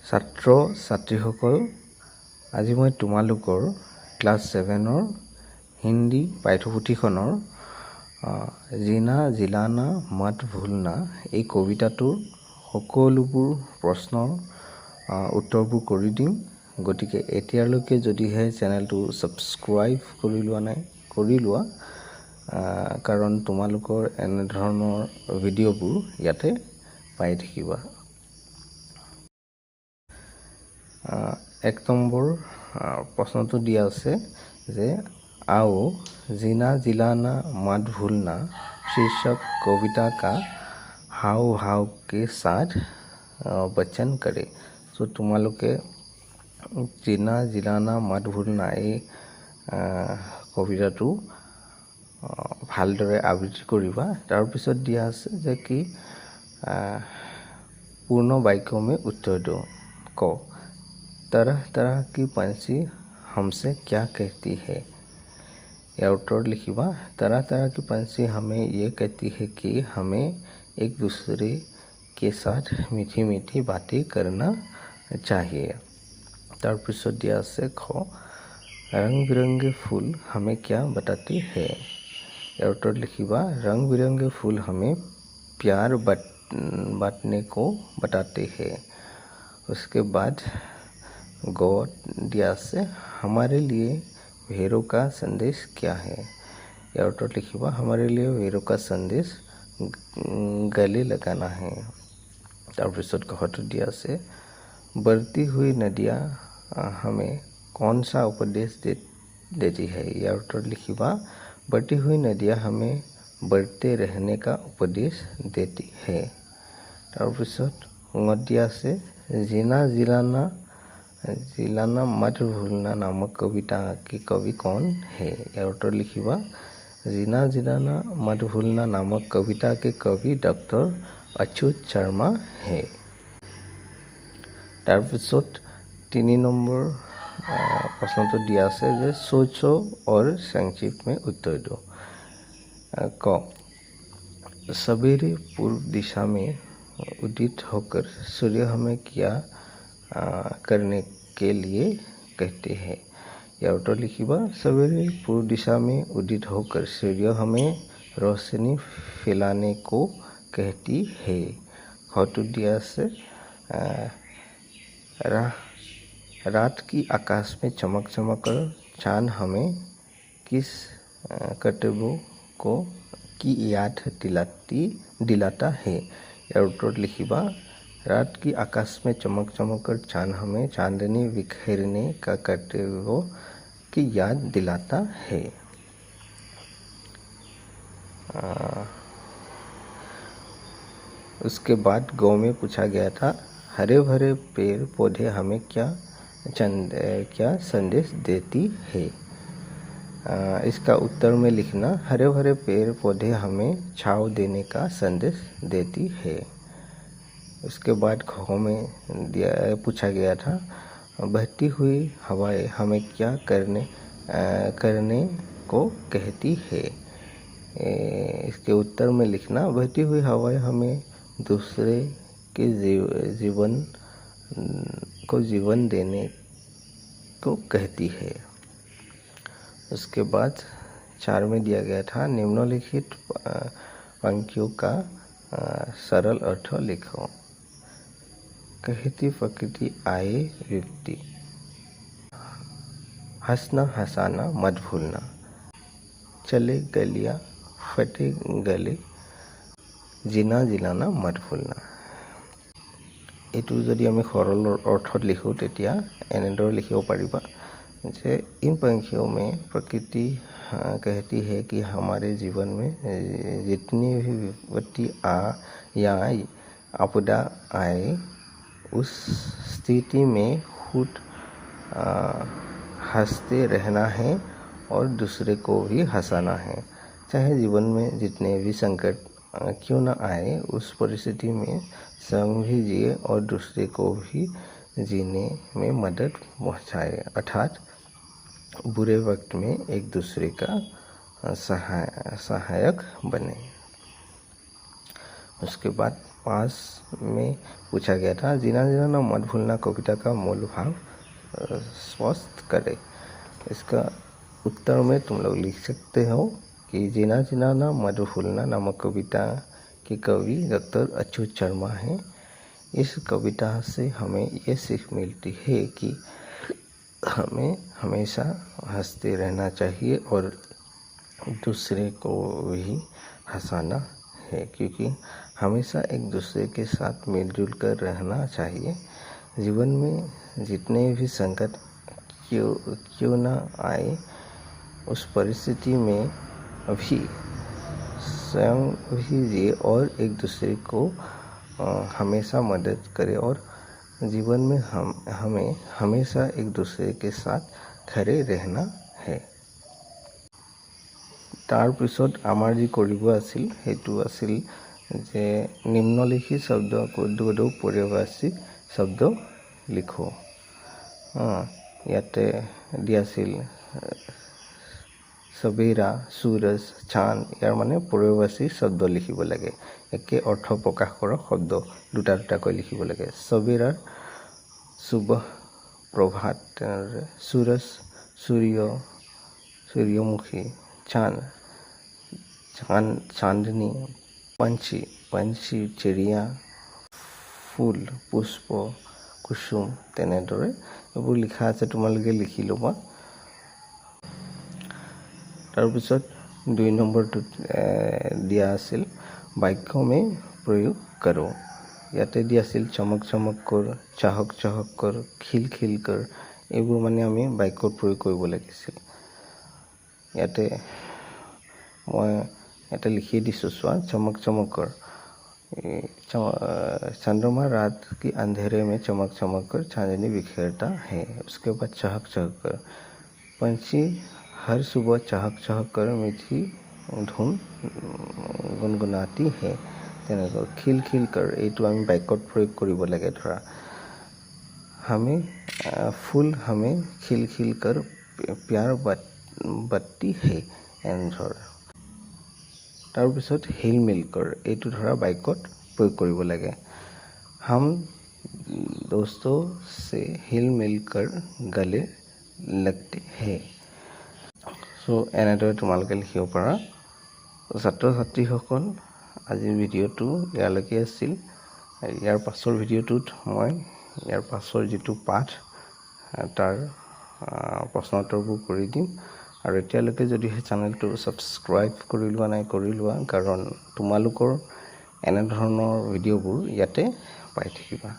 ছাত্ৰ ছাত্ৰীসকল, আজি মই তোমালোকৰ ক্লাছ 7ৰ হিন্দী পাঠ্যপুথিখনৰ জিনা জিলানা মাত ভুলনা এই কবিতাটোৰ সকলোবোৰ প্ৰশ্নৰ উত্তৰবোৰ কৰি দিম। গতিকে এতিয়ালৈকে যদিহে চেনেলটো ছাবস্ক্ৰাইব কৰি লোৱা নাই, কৰি লোৱা, কাৰণ তোমালোকৰ এনেধৰণৰ ভিডিঅ'বোৰ ইয়াতে পাই থাকিবা। 1 নম্বৰ প্ৰশ্নটো দিয়া আছে যে आओ जीना जिलाना मत भूलना शीर्षक कविता का हाव भाव के साथ बचन करे। सो তোমালোকে जीना जिलाना मत भूलना এই কবিতাটো ভালদৰে আবৃত্তি কৰিবা। তাৰপিছত দিয়া আছে যে কি পূৰ্ণ বাক্য में उत्तर दो। ক तरह तरह की पंछी हमसे क्या कहती है। यार उत्तर लिखिबा। तरह तरह की पंछी हमें ये कहती है कि हमें एक दूसरे के साथ मीठी मीठी बातें करना चाहिए। তাৰপিছত দিয়া আছে খ रंग बिरंगे फूल हमें क्या बताते हैं। यार उत्तर लिखिबा। रंग बिरंगे फूल हमें प्यार बांटने को बताते हैं। उसके बाद गौ दिया से हमारे लिए भेड़ों का संदेश क्या है। यार उत्तर लिखिबा। हमारे लिए भेड़ों का संदेश गले लगाना है। তাৰপিছত कहतो दिया से बढ़ती हुई नदियाँ हमें कौन सा उपदेश देती है। यार उत्तर लिखिबा। बढ़ती हुई नदियाँ हमें बढ़ते रहने का उपदेश देती है। তাৰপিছত दिया से जीना जिलाना मत भूलना नामक कविता के कवि कौन है। यार उत्तर लिखिबा। जीना जिलाना मत भूलना नामक कविता के कवि डॉक्टर अच्युत शर्मा है। তাৰপিছত 3 নম্বৰ प्रश्न तो दिया আছে যে सोचो और संक्षिप्त में उत्तर दो। क सवेरे पूर्व दिशा में उदित होकर सूर्य हमें क्या करने के लिए कहते हैं। या उत्तर लिखिबा। सवेरे पूर्व दिशा में उदित होकर सूर्य हमें रोशनी फैलाने को कहती है। खटू दिया से रात की आकाश में चमक कर चांद हमें किस कर्तव्य को की याद दिलाता है। यार उत्तर लिखिबा। रात की आकाश में चमक कर चांद हमें चांदनी बिखेरने का कर्तव्य की याद दिलाता है। उसके बाद गौ में पूछा गया था हरे भरे पेड़ पौधे हमें क्या संदेश देती है। इसका उत्तर में लिखना हरे भरे पेड़ पौधे हमें छांव देने का संदेश देती है। उसके बाद खो में पूछा गया था बहती हुई हवाएं हमें क्या करने को कहती है। इसके उत्तर में लिखना बहती हुई हवाएं हमें दूसरे के जीवन देने को कहती है। उसके बाद 4 में दिया गया था निम्नलिखित पंक्तियों का सरल अर्थ लिखो। कहती प्रकृति आए व्यक्ति हंसना हंसाना मत भूलना चले गलियां फटे गले जीना जिलाना मत भूलना। এইটো যদি আমি সৰল অৰ্থত লিখোঁ তেতিয়া এনেদৰে লিখিব পাৰিবা যে इन पंक्तियों में प्रकृति कहती है कि हमारे जीवन में जितनी भी विपत्ति या आपदा आए उस स्थिति में खुद हंसते रहना है और दूसरे को भी हंसाना है। चाहे जीवन में जितने भी संकट क्यों न आए उस परिस्थिति में स्वयं भी जिए और दूसरे को भी जीने में मदद पहुँचाए। अर्थात बुरे वक्त में एक दूसरे का सहायक बने। उसके बाद 5 में पूछा गया था। जीना जीना ना मत भूलना कविता का मूल भाव स्पष्ट करे। इसका उत्तर में तुम लोग लिख सकते हो कि जीना जीना ना मत भूलना नामक कविता के कवि डॉक्टर अच्युत शर्मा हैं। इस कविता से हमें ये सीख मिलती है कि हमें हमेशा हंसते रहना चाहिए और दूसरे को भी हंसाना है, क्योंकि हमेशा एक दूसरे के साथ मिलजुल कर रहना चाहिए। जीवन में जितने भी संकट क्यों ना आए, उस परिस्थिति में अभी स्वयं भी जिए और एक दूसरे को हमेशा मदद करे और जीवन में हमें हमेशा एक दूसरे के साथ खड़े रहना है। तार पिছত आमार जी करिब आसिल हेतु आसिल जे निम्नलिखित शब्द कोड परिभाषिक शब्द लिखो। याते दियासिल सवेरा, सूरज, चांद यार माने परिभाषिक शब्द लिखिब लागे। एके अर्थ प्रकाश कर शब्द दुटा दुटाকৈ लिखिब लागे। सवेरार सुबह, प्रभात, सूरज, सूर्य, सूर्यमुखी, चांद, चांदनी, पंछी, पंछी, चिड़िया, फूल, पुष्प, कुसुम तेनेदरे एबुर लिखा आछे, तुमालोके लिखि लबा। तार पिছত 2 नम्बरटुत दिया आसिल वाक्य में प्रयोग करो। याते दिया आसिल चमक चमक कर, चाहक चाहक कर, खिल खिल कर एबुर माने आमी वाक्यत प्रयोग करिब लागिছিল। याते मैं याते लिखि दिसो चोवा, चमक चमक कर। चंद्रमा रात की अंधेरे में चमक चमक कर चांदनी बिखेरता है। उसके बाद चहक चहक कर, पंछी हर सुबह चहक चहक कर मीठी धुन गुनगुनाती है। तेनेকৈ खिल खिल कर एटु आमी वाक्यत प्रयोग करिब लागे। धरा हमें फूल हमें खिल खिल कर प्यार बाती है एन्सर। तार पिছত हिल मिल कर एटु धरा वाक्यत प्रयोग करिब लागे। हम दोस्तों से हिल मिल कर गले लगते हैं। सो এনেদৰে তোমালোকে লিখিব পাৰা। ছাত্ৰ ছাত্ৰীসকল আজিৰ ভিডিঅ'টো ইয়ালৈকে আছিল। ইয়াৰ পাছৰ ভিডিঅ'টোত মই ইয়াৰ পাছৰ যিটো পাঠ তাৰ প্ৰশ্নোত্তৰবোৰ কৰি দিম। আৰু এতিয়ালৈকে যদিহে চেনেলটো ছাবস্ক্ৰাইব কৰি লোৱা নাই কৰি লোৱা, কাৰণ তোমালোকৰ এনেধৰণৰ ভিডিঅ'বোৰ ইয়াতে পাই থাকিবা।